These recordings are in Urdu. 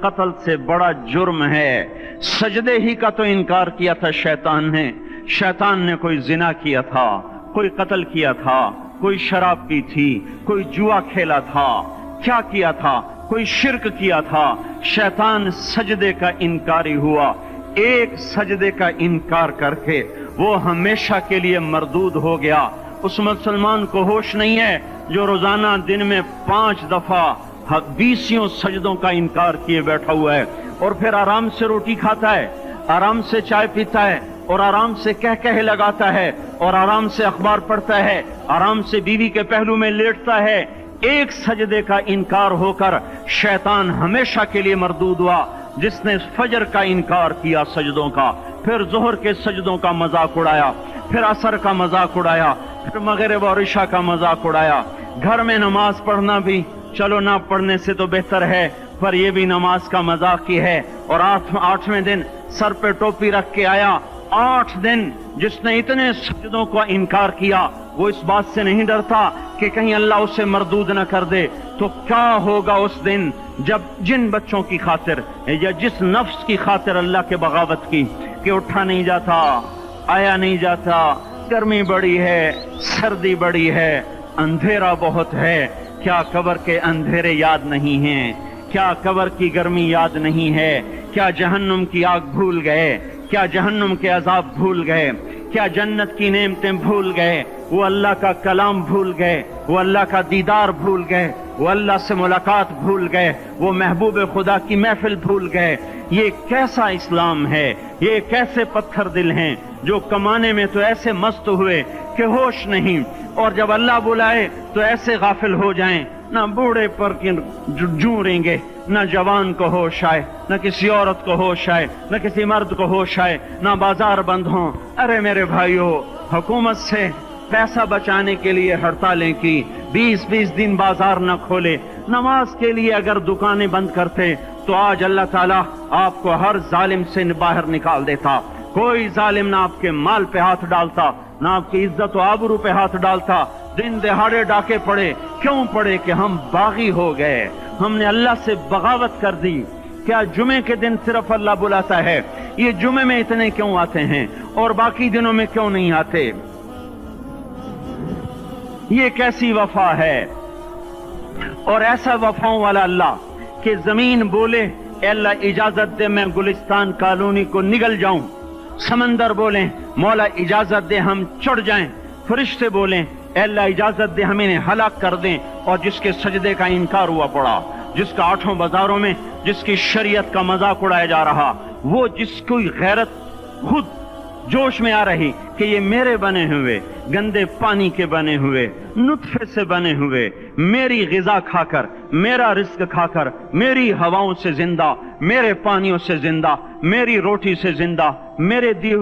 قتل سے بڑا جرم ہے۔ سجدے ہی کا تو انکار کیا تھا شیطان نے۔ شیطان نے کوئی زنا کیا تھا، کوئی قتل کیا تھا، کوئی شراب پی تھی، کوئی جوا کھیلا تھا، کیا کیا تھا؟ کوئی شرک کیا تھا۔ شیطان سجدے کا انکاری ہوا، ایک سجدے کا انکار کر کے وہ ہمیشہ کے لیے مردود ہو گیا۔ اس مسلمان کو ہوش نہیں ہے جو روزانہ دن میں 5 دفعہ 20 سجدوں کا انکار کیے بیٹھا ہوا ہے، اور پھر آرام سے روٹی کھاتا ہے، آرام سے چائے پیتا ہے، اور آرام سے کہہ لگاتا ہے، اور آرام سے اخبار پڑھتا ہے، آرام سے بیوی کے پہلو میں لیٹتا ہے۔ ایک سجدے کا انکار ہو کر شیطان ہمیشہ کے لیے مردود ہوا۔ جس نے فجر کا انکار کیا سجدوں کا، پھر ظہر کے سجدوں کا مذاق اڑایا، پھر عصر کا مذاق اڑایا، پھر مغرب اور عشاء کا مذاق اڑایا۔ گھر میں نماز پڑھنا بھی چلو نہ پڑھنے سے تو بہتر ہے، پر یہ بھی نماز کا مذاق ہی ہے۔ اور 8ویں دن سر پہ ٹوپی رکھ کے آیا۔ 8 دن جس نے اتنے سجدوں کا انکار کیا، وہ اس بات سے نہیں ڈرتا کہ کہیں اللہ اسے مردود نہ کر دے، تو کیا ہوگا اس دن جب جن بچوں کی خاطر یا جس نفس کی خاطر اللہ کے بغاوت کی کہ اٹھا نہیں جاتا، آیا نہیں جاتا، گرمی بڑی ہے، سردی بڑی ہے، اندھیرا بہت ہے، کیا قبر کے اندھیرے یاد نہیں ہیں؟ کیا قبر کی گرمی یاد نہیں ہے؟ کیا جہنم کی آگ بھول گئے؟ کیا جہنم کے عذاب بھول گئے؟ کیا جنت کی نعمتیں بھول گئے؟ وہ اللہ کا کلام بھول گئے، وہ اللہ کا دیدار بھول گئے، وہ اللہ سے ملاقات بھول گئے، وہ محبوب خدا کی محفل بھول گئے۔ یہ کیسا اسلام ہے؟ یہ کیسے پتھر دل ہیں جو کمانے میں تو ایسے مست ہوئے کہ ہوش نہیں، اور جب اللہ بلائے تو ایسے غافل ہو جائیں، نہ بوڑھے پر جوں گے، نہ جوان کو ہوش آئے، نہ کسی عورت کو ہوش آئے، نہ کسی مرد کو ہوش آئے، نہ بازار بند ہوں۔ ارے میرے بھائیو، حکومت سے پیسہ بچانے کے لیے ہڑتالیں کی، 20 دن بازار نہ کھولے، نماز کے لیے اگر دکانیں بند کرتے تو آج اللہ تعالیٰ آپ کو ہر ظالم سے باہر نکال دیتا۔ کوئی ظالم نہ آپ کے مال پہ ہاتھ ڈالتا، نہ آپ کی عزت و آبرو پہ ہاتھ ڈالتا۔ دن دہاڑے ڈاکے پڑے، کیوں پڑے؟ کہ ہم باغی ہو گئے، ہم نے اللہ سے بغاوت کر دی۔ کیا جمعے کے دن صرف اللہ بلاتا ہے؟ یہ جمعے میں اتنے کیوں آتے ہیں اور باقی دنوں میں کیوں نہیں آتے؟ یہ کیسی وفا ہے؟ اور ایسا وفاؤں والا اللہ کہ زمین بولے اے اللہ اجازت دے میں گلستان کالونی کو نگل جاؤں، سمندر بولیں مولا اجازت دے ہم چڑھ جائیں، فرشتے بولیں اے اللہ اجازت دے ہم انہیں ہلاک کر دیں، اور جس کے سجدے کا انکار ہوا پڑا، جس کا 8 بازاروں میں جس کی شریعت کا مذاق اڑایا جا رہا، وہ جس کی غیرت خود جوش میں آ رہی کہ یہ میرے بنے ہوئے گندے پانی کے بنے ہوئے نطفے سے بنے ہوئے، میری غذا کھا کر، میرا رزق کھا کر، میری ہواؤں سے زندہ، میرے پانیوں سے زندہ، میری روٹی سے زندہ، میرے دیے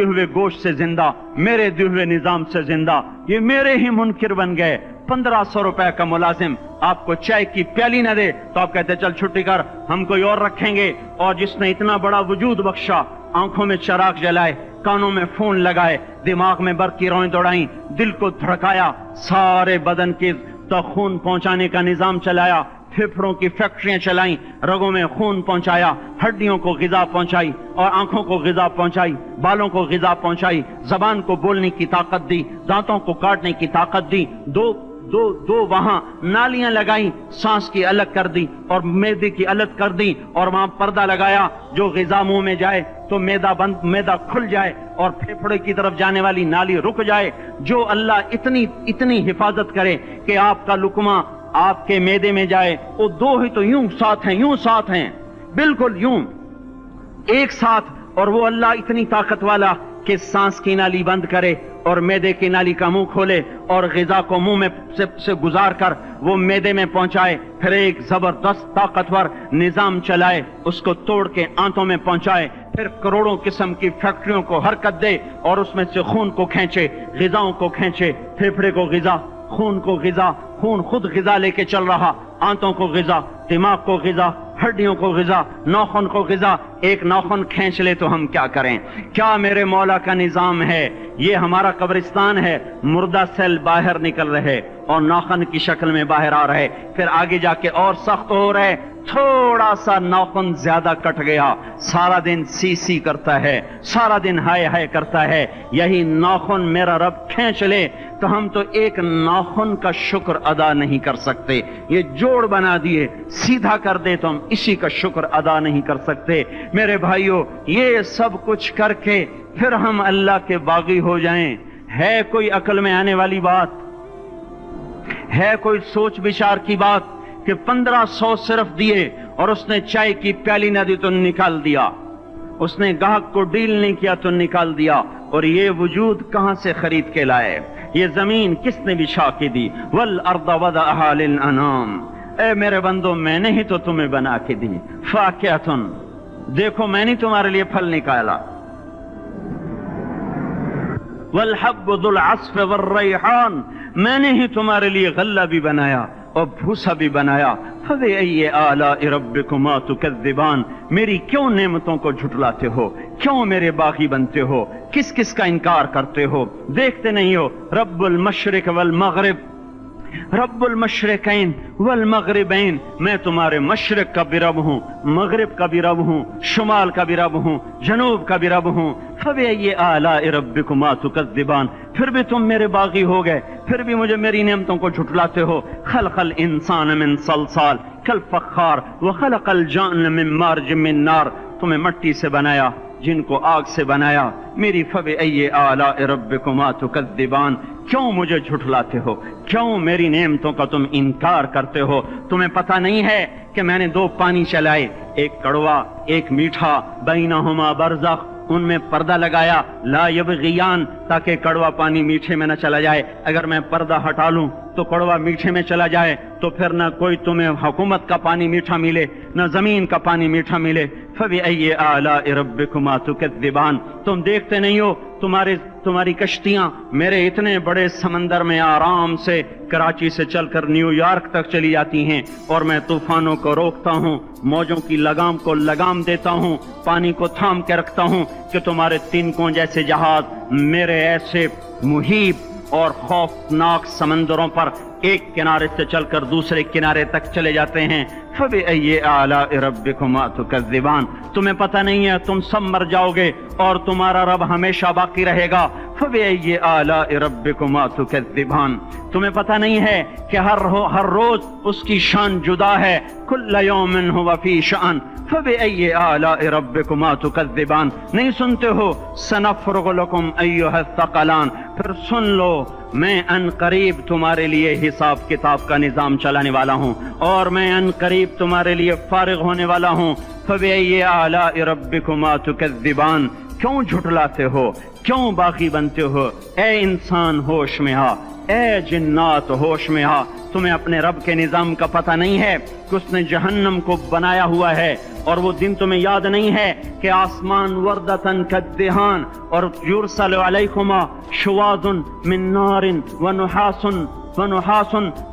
ہوئے گوشت سے زندہ، میرے دیے ہوئے نظام سے زندہ، یہ میرے ہی منکر بن گئے۔ 1500 روپے کا ملازم آپ کو چائے کی پیالی نہ دے تو آپ کہتے چل چھٹی کر، ہم کوئی اور رکھیں گے۔ اور جس نے اتنا بڑا وجود بخشا، آنکھوں میں چراغ جلائے، کانوں میں فون لگائے، دماغ میں برق کی روئیں دوڑائیں، دل کو دھڑکایا، سارے بدن کے تک خون پہنچانے کا نظام چلایا، پھیپھڑوں کی فیکٹریاں چلائیں، رگوں میں خون پہنچایا، ہڈیوں کو غذا پہنچائی، اور آنکھوں کو غذا پہنچائی، بالوں کو غذا پہنچائی، زبان کو بولنے کی طاقت دی، دانتوں کو کاٹنے کی طاقت دی، دو وہاں نالیاں لگائیں، سانس کی الگ کر دی اور معدے کی الگ کر دی، اور وہاں پردہ لگایا، جو غذا منہ میں جائے تو معدہ کھل جائے اور پھیپھڑے کی طرف جانے والی نالی رک جائے۔ جو اللہ اتنی حفاظت کرے کہ آپ کا لقمہ آپ کے معدے میں جائے، وہ دو ہی تو یوں ساتھ ہیں، بالکل یوں ایک ساتھ، اور وہ اللہ اتنی طاقت والا کہ سانس کی نالی بند کرے اور معدے کی نالی کا منہ کھولے اور غذا کو منہ میں سے گزار کر وہ معدے میں پہنچائے، پھر ایک زبردست طاقتور نظام چلائے، اس کو توڑ کے آنتوں میں پہنچائے، پھر کروڑوں قسم کی فیکٹریوں کو حرکت دے اور اس میں سے خون کو کھینچے، غذاؤں کو کھینچے، پھیپھڑے کو غذا، خون کو غذا، خون خود غذا لے کے چل رہا، آنتوں کو غذا، دماغ کو غذا، ہڈیوں کو غذا، ناخن کو غذا، ایک ناخن کھینچ لے تو ہم کیا کریں؟ کیا میرے مولا کا نظام ہے؟ یہ ہمارا قبرستان ہے، مردہ سیل باہر نکل رہے اور ناخن کی شکل میں باہر آ رہے، پھر آگے جا کے اور سخت ہو رہے، تھوڑا سا ناخن زیادہ کٹ گیا، سارا دن سی سی کرتا ہے، سارا دن ہائے ہائے کرتا ہے، یہی ناخن میرا رب کھینچ لے تو ہم تو ایک ناخن کا شکر ادا نہیں کر سکتے، یہ جوڑ بنا دیے سیدھا کر دے تو ہم اسی کا شکر ادا نہیں کر سکتے۔ میرے بھائیو، یہ سب کچھ کر کے پھر ہم اللہ کے باغی ہو جائیں، ہے کوئی عقل میں آنے والی بات؟ ہے کوئی سوچ بچار کی بات کہ 1500 صرف دیے اور اس نے چائے کی پیالی نہ دی تو نکال دیا، اس نے گاہک کو ڈیل نہیں کیا تو نکال دیا، اور یہ وجود کہاں سے خرید کے لائے؟ یہ زمین کس نے بچھا کے دی؟ والارض وضعها للانام، اے میرے بندو میں نے ہی تو تمہیں بنا کے دی، فاکہۃ، دیکھو میں نے تمہارے لیے پھل نکالا، والحب ذو العصف والریحان، میں نے ہی تمہارے لیے غلہ بھی بنایا اور بھوسا بھی بنایا، فبأي آلاء ربكما تكذبان، میری کیوں نعمتوں کو جھٹلاتے ہو؟ کیوں میرے باغی بنتے ہو؟ کس کس کا انکار کرتے ہو؟ دیکھتے نہیں ہو رب المشرق والمغرب، رب المشرقین والمغربین، میں تمہارے مشرق کا بھی رب ہوں، مغرب کا بھی رب ہوں، شمال کا بھی رب ہوں، جنوب کا بھی رب ہوں، فبأي آلاء ربكما تكذبان، پھر بھی تم میرے باغی ہو گئے، پھر بھی مجھے میری نعمتوں کو جھٹلاتے ہو۔ خلق الانسان من صلصال کالفخار وخلق الجان من مارج من نار، تمہیں مٹی سے بنایا، جن کو آگ سے بنایا، میری فبأي آلاء ربكما تكذبان، کیوں مجھے جھٹلاتے ہو؟ کیوں میری نعمتوں کا تم انکار کرتے ہو؟ تمہیں پتہ نہیں ہے کہ میں نے دو پانی چلائے، ایک کڑوا ایک میٹھا، بینہما برزخ، ان میں پردہ لگایا، لا یبغیان، تاکہ کڑوا پانی میٹھے میں نہ چلا جائے، اگر میں پردہ ہٹا لوں تو کڑوا میٹھے میں چلا جائے تو پھر نہ کوئی تمہیں حکومت کا پانی میٹھا ملے نہ زمین کا پانی میٹھا ملے۔ فبأي آلاء ربكما تكذبان، تم دیکھتے نہیں ہو تمہاری کشتیاں میرے اتنے بڑے سمندر میں آرام سے کراچی سے چل کر نیو یارک تک چلی جاتی ہیں، اور میں طوفانوں کو روکتا ہوں، موجوں کی لگام کو لگام دیتا ہوں، پانی کو تھام کے رکھتا ہوں کہ تمہارے تنکوں جیسے جہاز میرے ایسے محیط اور خوفناک سمندروں پر ایک کنارے سے چل کر دوسرے کنارے تک چلے جاتے ہیں۔ فبأي آلاء ربكما تكذبان، تمہیں پتہ نہیں ہے تم سب مر جاؤ گے اور تمہارا رب ہمیشہ باقی رہے گا۔ فبأي آلاء ربكما تكذبان، تمہیں پتہ نہیں ہے کہ ہر روز اس کی شان جدا ہے، كل يوم هو في شأن، فبأي آلاء ربكما تكذبان، نہیں سنتے ہو سنفرغ لكم أيها الثقلان، پھر سن لو میں ان قریب تمہارے لیے حساب کتاب کا نظام چلانے والا ہوں، اور میں ان قریب تمہارے لیے فارغ ہونے والا ہوں۔ فبأي آلاء ربكما تكذبان، کیوں جھٹلاتے ہو؟ کیوں باقی بنتے ہو؟ اے انسان ہوش میں آ، اے جنات ہوش میں آ، تمہیں اپنے رب کے نظام کا پتہ نہیں ہے کہ اس نے جہنم کو بنایا ہوا ہے، اور وہ دن تمہیں یاد نہیں ہے کہ آسمان وردتن کالدہان، اور یرسل علیکما شواظ من نار ونحاس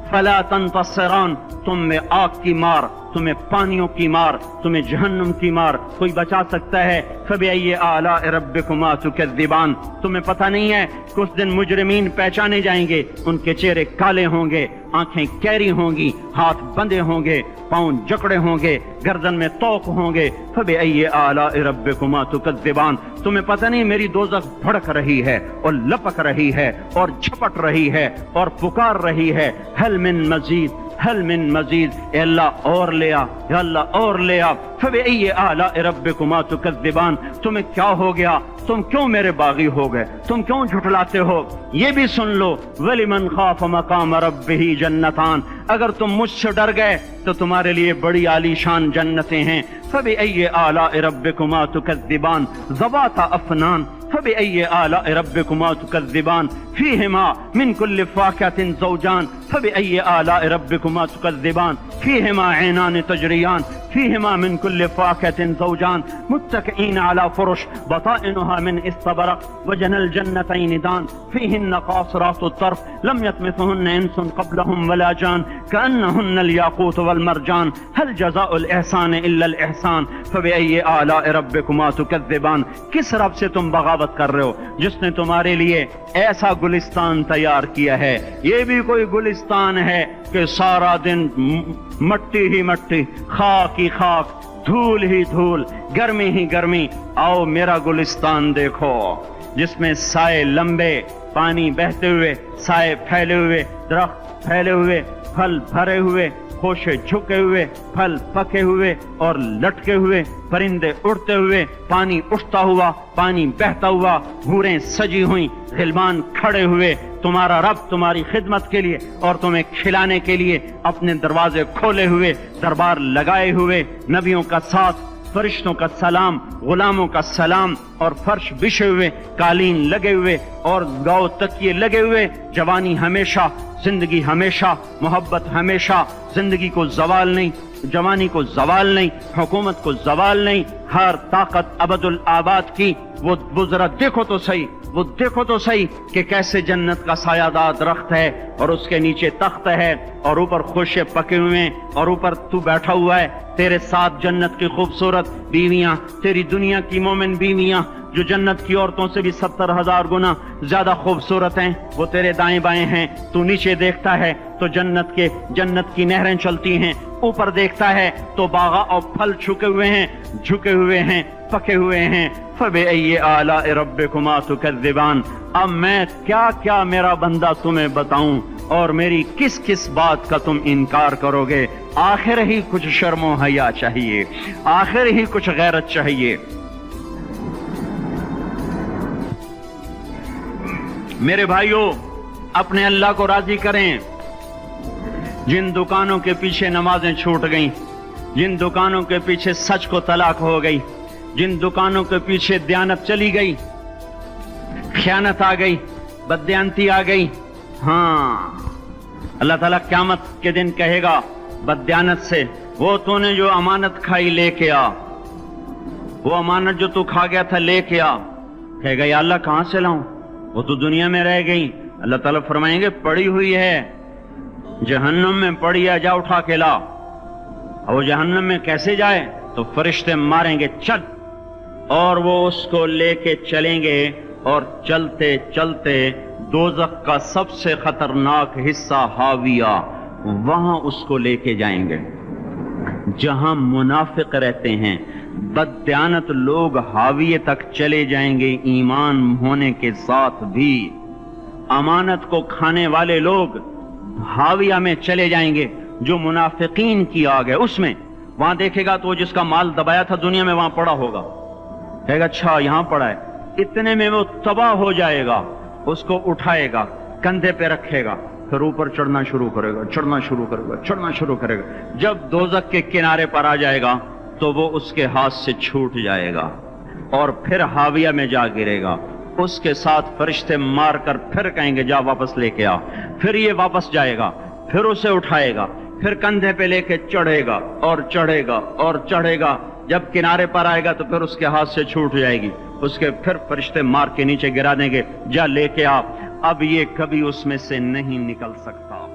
فلا تنتصران، تم میں آگ کی مار، تمہیں پانیوں کی مار، تمہیں جہنم کی مار کوئی بچا سکتا ہے؟ فبأي آلاء ربكما تكذبان، تمہیں پتہ نہیں ہے کہ اس دن مجرمین پہچانے جائیں گے، ان کے چہرے کالے ہوں گے، آنکھیں کیری ہوں گی، ہاتھ بندے ہوں گے، پاؤں جکڑے ہوں گے، گردن میں توق ہوں گے۔ فبأي آلاء ربكما تكذبان، تمہیں پتہ نہیں میری دوزخ بھڑک رہی ہے اور لپک رہی ہے اور جھپٹ رہی ہے اور پکار رہی ہے، هل من مزید، هل من مزید، اے اللہ اور لے آ، یا اللہ اور لے آ۔ فبأي آلاء ربكما تكذبان، تمہیں کیا ہو گیا؟ تم کیوں میرے باغی ہو گئے؟ تم کیوں جھٹلاتے ہو؟ یہ بھی سن لو وَلِمَنْ خَافَ مَقَامَ رَبِّهِ جَنَّتَانِ، اگر تم مجھ سے ڈر گئے تو تمہارے لیے بڑی عالی شان جنتیں ہیں۔ فبأي آلاء ربكما تكذبان ذوات افنان فبأي آلاء ربكما تكذبان فيهما من كل فاكهة زوجان فبأي آلاء ربكما تكذبان فيهما عينان تجريان فيهما من كل فاكهة زوجان متكئين على فرش بطائنها من استبرق وجنى الجنتين دان فيهن قاصرات الطرف لم يطمثهن إنس قبلهم ولا جان كأنهن الياقوت والمرجان هل جزاء الإحسان إلا الإحسان فبأي آلاء ربكما تكذبان. کس رب سے تم بغاوت کر رہے ہو جس نے تمہارے لیے ایسا گلستان تیار کیا ہے؟ یہ بھی کوئی گلستان ہے کہ سارا دن مٹی ہی مٹی، خاک ہی خاک، دھول ہی دھول، گرمی ہی گرمی. آؤ میرا گلستان دیکھو جس میں سائے لمبے، پانی بہتے ہوئے، سائے پھیلے ہوئے، درخت پھیلے ہوئے، پھل بھرے ہوئے، خوشے جھکے ہوئے، پھل پکے ہوئے اور لٹکے ہوئے، پرندے اڑتے ہوئے، پانی اٹھتا ہوا، پانی بہتا ہوا، حوریں سجی ہوئیں، غلمان کھڑے ہوئے. تمہارا رب تمہاری خدمت کے لیے اور تمہیں کھلانے کے لیے اپنے دروازے کھولے ہوئے، دربار لگائے ہوئے، نبیوں کا ساتھ، فرشتوں کا سلام، غلاموں کا سلام، اور فرش بچھے ہوئے، قالین لگے ہوئے اور گاؤ تکیے لگے ہوئے. جوانی ہمیشہ، زندگی ہمیشہ، محبت ہمیشہ، زندگی کو زوال نہیں، جوانی کو زوال نہیں، حکومت کو زوال نہیں، ہر طاقت ابد الآباد کی. وہ ذرا دیکھو تو صحیح، وہ دیکھو تو صحیح کہ کیسے جنت کا سایہ دار درخت ہے اور اس کے نیچے تخت ہے اور اوپر خوشے پکے ہوئے ہیں اور اوپر تو بیٹھا ہوا ہے. تیرے ساتھ جنت کی خوبصورت بیویاں، تیری دنیا کی مومن بیویاں جو جنت کی عورتوں سے بھی 70,000 گنا زیادہ خوبصورت ہیں، وہ تیرے دائیں بائیں ہیں. تو نیچے دیکھتا ہے تو جنت کی نہریں چلتی ہیں، اوپر دیکھتا ہے تو باغ اور پھل جھکے ہوئے ہیں، پکے ہوئے ہیں. فبأي آلاء ربكما تكذبان. اب میں کیا کیا میرا بندہ تمہیں بتاؤں اور میری کس کس بات کا تم انکار کرو گے؟ آخر ہی کچھ شرم و حیا چاہیے، آخر ہی کچھ غیرت چاہیے. میرے بھائیوں، اپنے اللہ کو راضی کریں. جن دکانوں کے پیچھے نمازیں چھوٹ گئیں، جن دکانوں کے پیچھے سچ کو طلاق ہو گئی، جن دکانوں کے پیچھے دیانت چلی گئی، خیانت آ گئی، بددیانتی آ گئی، ہاں اللہ تعالیٰ قیامت کے دن کہے گا بددیانت سے، وہ تو نے جو امانت کھائی لے کے آ، وہ امانت جو تو کھا گیا تھا لے کے آ. کہے گا یا اللہ کہاں سے لاؤں، وہ تو دنیا میں رہ گئی. اللہ تعالیٰ فرمائیں گے پڑی ہوئی ہے جہنم میں، پڑی ہے، جا اٹھا کے لا. اور وہ جہنم میں کیسے جائے؟ تو فرشتے ماریں گے چل، اور وہ اس کو لے کے چلیں گے اور چلتے چلتے دوزخ کا سب سے خطرناک حصہ حاویہ، وہاں اس کو لے کے جائیں گے جہاں منافق رہتے ہیں. بددیانت لوگ حاویہ تک چلے جائیں گے ایمان ہونے کے ساتھ بھی. امانت کو کھانے والے لوگ حاویہ میں چلے جائیں گے جو منافقین کی آگ ہے اس میں. وہاں دیکھے گا تو وہ جس کا مال دبایا تھا دنیا میں وہاں پڑا ہوگا، کہے گا اچھا یہاں پڑا ہے. اتنے میں وہ تباہ ہو جائے گا، اس کو اٹھائے گا، کندھے پہ رکھے گا، پھر اوپر چڑھنا شروع کرے گا، چڑھنا شروع کرے گا، چڑھنا شروع کرے گا. جب دوزخ کے کنارے پر آ جائے گا تو وہ اس کے ہاتھ سے چھوٹ جائے گا اور پھر حاویہ میں جا گرے گا. اس کے ساتھ فرشتے مار کر پھر کہیں گے جا واپس لے کے آ. پھر یہ واپس جائے گا، پھر اسے اٹھائے گا، پھر کندھے پہ لے کے چڑھے گا اور چڑھے گا اور چڑھے گا. جب کنارے پر آئے گا تو پھر اس کے ہاتھ سے چھوٹ جائے گی، اس کے پھر فرشتے مار کے نیچے گرا دیں گے جا لے کے آ. اب یہ کبھی اس میں سے نہیں نکل سکتا.